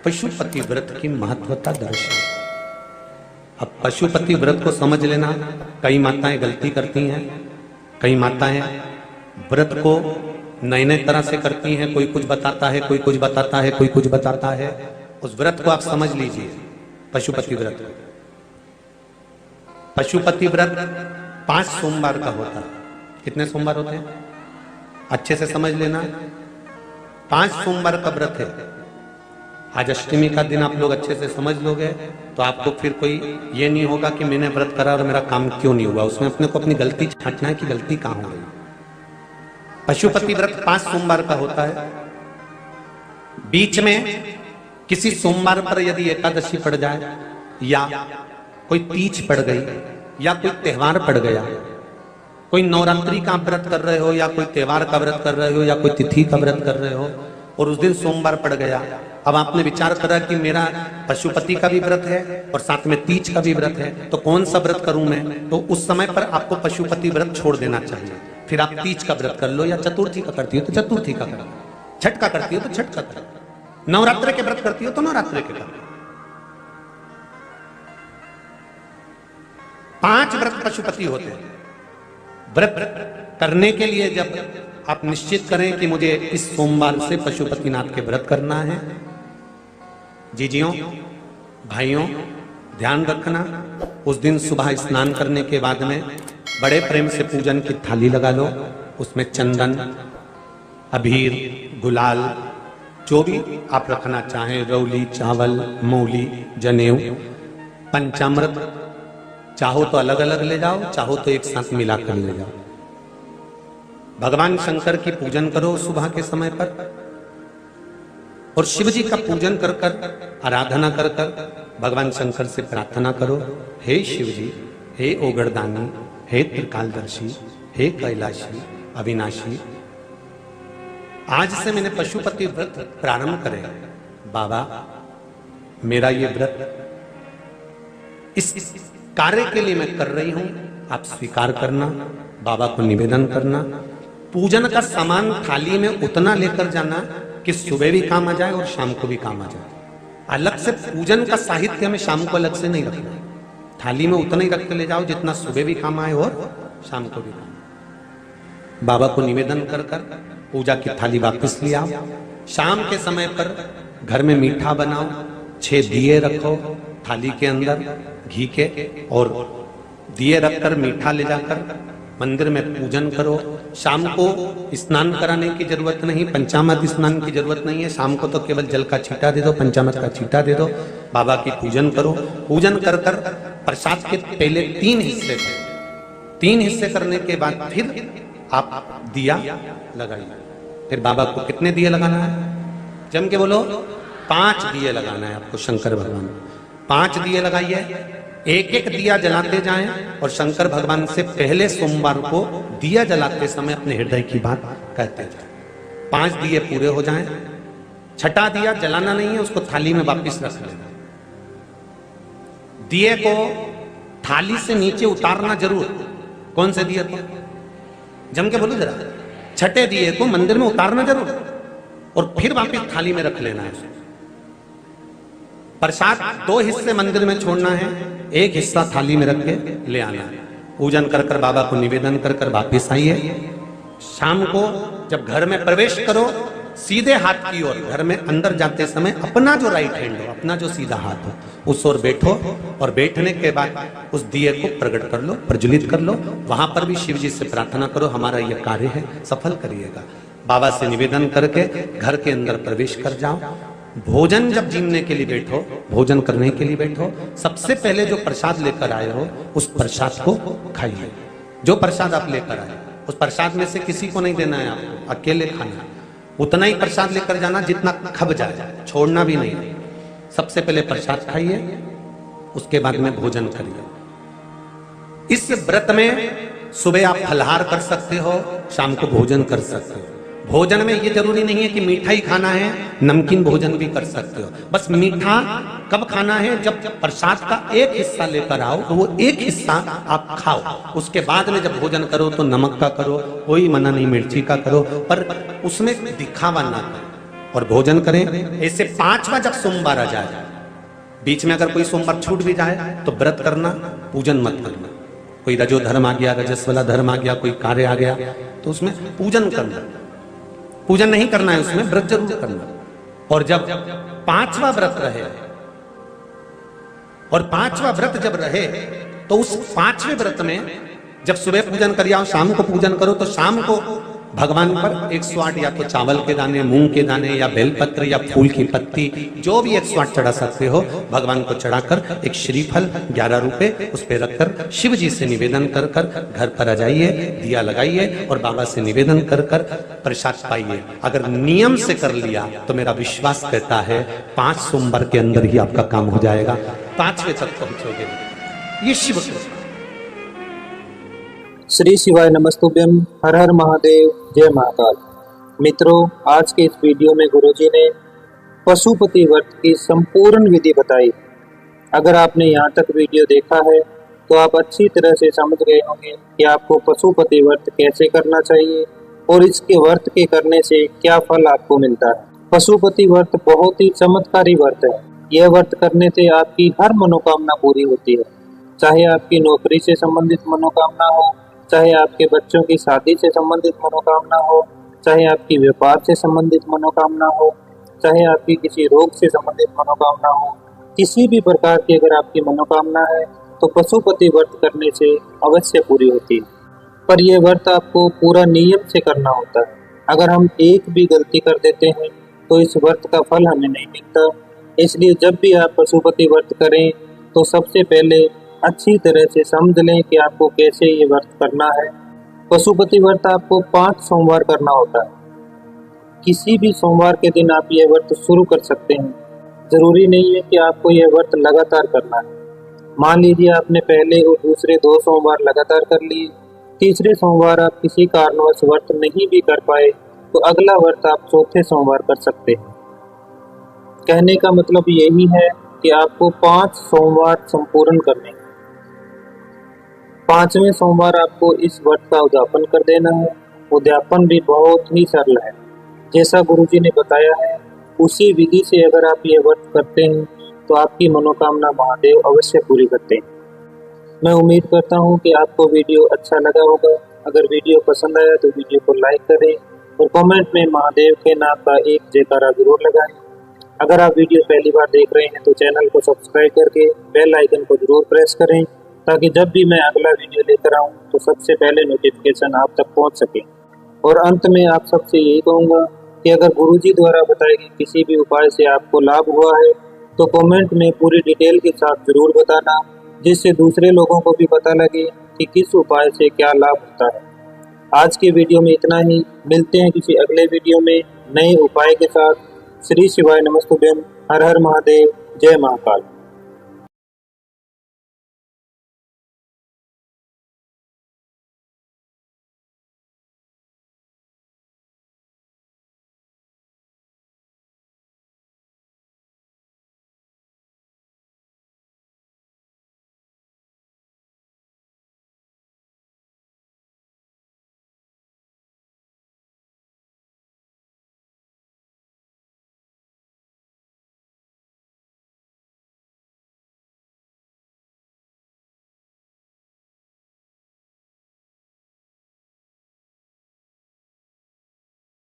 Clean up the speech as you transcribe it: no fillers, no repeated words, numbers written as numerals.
पशुपति व्रत की महत्वता दर्शाई। अब पशुपति व्रत को समझ लेना। कई माताएं गलती करती हैं, कई माताएं व्रत को नए नए तरह से करती हैं। कोई कुछ बताता है, कोई कुछ बताता है, कोई कुछ बताता है। उस व्रत को आप समझ लीजिए, पशुपति व्रत। पशुपति व्रत 5 सोमवार का होता है। कितने सोमवार होते हैं अच्छे से समझ लेना। 5 सोमवार का व्रत है। आज अष्टमी का दिन आप लोग अच्छे से समझ लोगे तो आपको फिर कोई ये नहीं होगा कि मैंने व्रत करा और मेरा काम क्यों नहीं हुआ। उसमें अपने को अपनी गलती छांटना है कि गलती कहां हो गई। पशुपति व्रत 5 सोमवार का होता है। बीच में किसी सोमवार पर यदि एकादशी पड़ जाए या कोई तीज पड़ गई या कोई त्योहार पड़ गया, कोई नवरात्रि का व्रत कर रहे हो या कोई त्योहार का व्रत कर रहे हो या कोई तिथि का व्रत कर रहे हो और उस दिन सोमवार पड़ गया, अब आपने विचार करा कि मेरा पशुपति का भी व्रत है और साथ में तीज का भी व्रत है, तो कौन सा व्रत करूं मैं। तो उस समय पर आपको पशुपति व्रत छोड़ देना चाहिए। फिर आप तीज का व्रत कर लो या चतुर्थी का करती हो तो चतुर्थी का करो, छठ का करती हो तो छठ का करो, नवरात्र के व्रत करती हो तो नवरात्र के करो। 5 व्रत पशुपति होते हैं। व्रत करने के लिए जब आप निश्चित करें कि मुझे इस सोमवार से पशुपतिनाथ के व्रत करना है, जीजियों भाइयों ध्यान रखना, उस दिन सुबह स्नान करने के बाद में बड़े प्रेम से पूजन की थाली लगा लो। उसमें चंदन, अबीर, गुलाल, जो भी आप रखना चाहें, रौली, चावल, मौली, जनेऊ, पंचामृत, चाहो तो अलग अलग ले जाओ, चाहो तो एक साथ मिलाकर ले जाओ। भगवान शंकर की पूजन करो सुबह के समय पर और शिव जी का पूजन कर कर, आराधना कर कर भगवान शंकर से प्रार्थना करो, हे शिव जी, हे ओगरदानी, हे त्रिकालदर्शी, हे कैलाशी, अविनाशी, आज से मैंने पशुपति व्रत प्रारंभ करे। बाबा मेरा ये व्रत इस कार्य के लिए मैं कर रही हूं, आप स्वीकार करना। बाबा को निवेदन करना। पूजन का सामान थाली में उतना लेकर जाना कि सुबह भी काम आ जाए और शाम को भी काम आ जाए। अलग से पूजन का साहित्य में शाम को अलग से नहीं रखना। थाली में उतना ही रख के ले जाओ जितना सुबह भी काम आए और शाम को भी काम। बाबा को निवेदन कर कर पूजा की थाली वापस ले आओ। शाम के समय पर घर में मीठा बनाओ, 6 दिए रखो थाली के अंदर घी के, और दिए रखकर मीठा ले जाकर मंदिर में पूजन करो। शाम को स्नान कराने की जरूरत नहीं, पंचामृत स्नान की जरूरत नहीं है। शाम को तो केवल जल का छींटा दे दो, पंचामृत का छींटा दे दो, बाबा की पूजन करो। पूजन कर कर प्रसाद के पहले 3 हिस्से करो। 3 हिस्से करने के बाद फिर आप दिया लगाइए। फिर बाबा को कितने दिए लगाना है, जम के बोलो, 5 दिए लगाना है आपको शंकर भगवान। 5 दिए लगाइए, एक एक दिया जलाते जाएं और शंकर भगवान से पहले सोमवार को दिया जलाते समय अपने हृदय की बात कहते जाएं। 5 दिए पूरे हो जाएं। छठा दिया जलाना नहीं है, उसको थाली में वापस रख लेना। दिए को थाली से नीचे उतारना जरूर। कौन से दिए को, जम के बोलो जरा, छठे दिए को मंदिर में उतारना जरूर और फिर वापस थाली में रख लेना है। प्रसाद 2 हिस्से मंदिर में छोड़ना है, 1 हिस्सा थाली में रख के ले आना है। पूजन कर कर बाबा को निवेदन कर कर वापिस आइए। शाम को जब घर में प्रवेश करो, सीधे हाथ की ओर घर में अंदर जाते समय अपना जो राइट हैंड हो, अपना जो सीधा हाथ हो, उस ओर बैठो और बैठने के बाद उस दिए को प्रकट कर लो, प्रज्वलित कर लो। वहां पर भी शिव जी से प्रार्थना करो, हमारा यह कार्य है सफल करिएगा। बाबा से निवेदन करके घर के अंदर प्रवेश कर जाओ। भोजन जब जीमने के लिए बैठो, भोजन करने के लिए बैठो, सबसे पहले जो प्रसाद लेकर आए हो उस प्रसाद को खाइए। जो प्रसाद आप लेकर आए उस प्रसाद में से किसी को नहीं देना है, आपको अकेले खाना। उतना ही प्रसाद लेकर जाना जितना खब जाए, छोड़ना भी नहीं। सबसे पहले प्रसाद खाइए, उसके बाद में भोजन करिए। इस व्रत में सुबह आप फलहार कर सकते हो, शाम को भोजन कर सकते हो। भोजन में ये जरूरी नहीं है कि मीठा ही खाना है, नमकीन भोजन भी कर सकते हो। बस मीठा कब खाना है, जब प्रसाद का एक हिस्सा लेकर आओ तो वो एक हिस्सा आप खाओ। उसके बाद में जब भोजन करो तो नमक का करो, कोई मना नहीं, मिर्ची का करो, पर उसमें दिखावा ना करो। और भोजन करें। ऐसे 5वां जब सोमवार आ जाए, बीच में अगर कोई सोमवार छूट भी जाए तो व्रत करना, पूजन मत करना। कोई रजो धर्म आ गया, रजस वाला धर्म आ गया, कोई कार्य आ गया तो उसमें पूजन करना, पूजन नहीं करना है, उसमें व्रत जरूर करना। और जब 5वां व्रत रहे, और 5वां व्रत जब रहे तो उस 5वें व्रत में जब सुबह पूजन कर आओ, शाम को पूजन करो, तो शाम को भगवान पर 108 या तो चावल के दाने, मूंग के दाने या बेलपत्र या फूल की पत्ती, जो भी 108 चढ़ा सकते हो, भगवान को चढ़ाकर एक श्रीफल 11 रुपए उस पर रखकर शिव जी से निवेदन कर कर घर पर आ जाइए, दिया लगाइए और बाबा से निवेदन कर कर प्रसाद पाइए। अगर नियम से कर लिया तो मेरा विश्वास कहता है 5 सोमवार के अंदर ही आपका काम हो जाएगा, 5वें तक पहुंचोगे। ये शिव कृपा। श्री शिवाय नमस्तुभ्यम, हर हर महादेव, जय महाकाल। मित्रों, आज के इस वीडियो में गुरुजी ने पशुपति व्रत की संपूर्ण विधि बताई। अगर आपने यहाँ तक वीडियो देखा है तो आप अच्छी तरह से समझ गए होंगे कि आपको पशुपति व्रत कैसे करना चाहिए और इसके व्रत के करने से क्या फल आपको मिलता है। पशुपति व्रत बहुत ही चमत्कारी व्रत है। यह व्रत करने से आपकी हर मनोकामना पूरी होती है, चाहे आपकी नौकरी से संबंधित मनोकामना हो, चाहे आपके बच्चों की शादी से संबंधित मनोकामना हो, चाहे आपकी व्यापार से संबंधित मनोकामना हो, चाहे आपकी किसी रोग से संबंधित मनोकामना हो, किसी भी प्रकार की अगर आपकी मनोकामना है तो पशुपति व्रत करने से अवश्य पूरी होती है। पर यह व्रत आपको पूरा नियम से करना होता है। अगर हम एक भी गलती कर देते हैं तो इस व्रत का फल हमें नहीं मिलता। इसलिए जब भी आप पशुपति व्रत करें तो सबसे पहले अच्छी तरह से समझ लें कि आपको कैसे ये व्रत करना है। पशुपति व्रत आपको 5 सोमवार करना होता है। किसी भी सोमवार के दिन आप ये व्रत शुरू कर सकते हैं। जरूरी नहीं है कि आपको यह व्रत लगातार करना है। मान लीजिए आपने पहले और दूसरे 2 सोमवार लगातार कर लिए, तीसरे सोमवार आप किसी कारणवश व्रत नहीं भी कर पाए तो अगला व्रत आप चौथे सोमवार कर सकते हैं। कहने का मतलब यही है कि आपको 5 सोमवार संपूर्ण करने हैं। 5वें सोमवार आपको इस व्रत का उद्यापन कर देना है। उद्यापन भी बहुत ही सरल है, जैसा गुरुजी ने बताया है उसी विधि से अगर आप ये व्रत करते हैं तो आपकी मनोकामना महादेव अवश्य पूरी करते हैं। मैं उम्मीद करता हूँ कि आपको वीडियो अच्छा लगा होगा। अगर वीडियो पसंद आया तो वीडियो को लाइक करें और कमेंट में महादेव के नाम का एक जयकारा जरूर लगाएं। अगर आप वीडियो पहली बार देख रहे हैं तो चैनल को सब्सक्राइब करके बेल आइकन को जरूर प्रेस करें, ताकि जब भी मैं अगला वीडियो लेकर आऊं तो सबसे पहले नोटिफिकेशन आप तक पहुंच सके। और अंत में आप सबसे यही कहूंगा कि अगर गुरुजी द्वारा बताए गए किसी भी उपाय से आपको लाभ हुआ है तो कमेंट में पूरी डिटेल के साथ जरूर बताना, जिससे दूसरे लोगों को भी पता लगे कि किस उपाय से क्या लाभ होता है। आज के वीडियो में इतना ही। मिलते हैं किसी अगले वीडियो में नए उपाय के साथ। श्री शिवाय नमस्तुभ्यम, हर हर महादेव, जय महाकाल।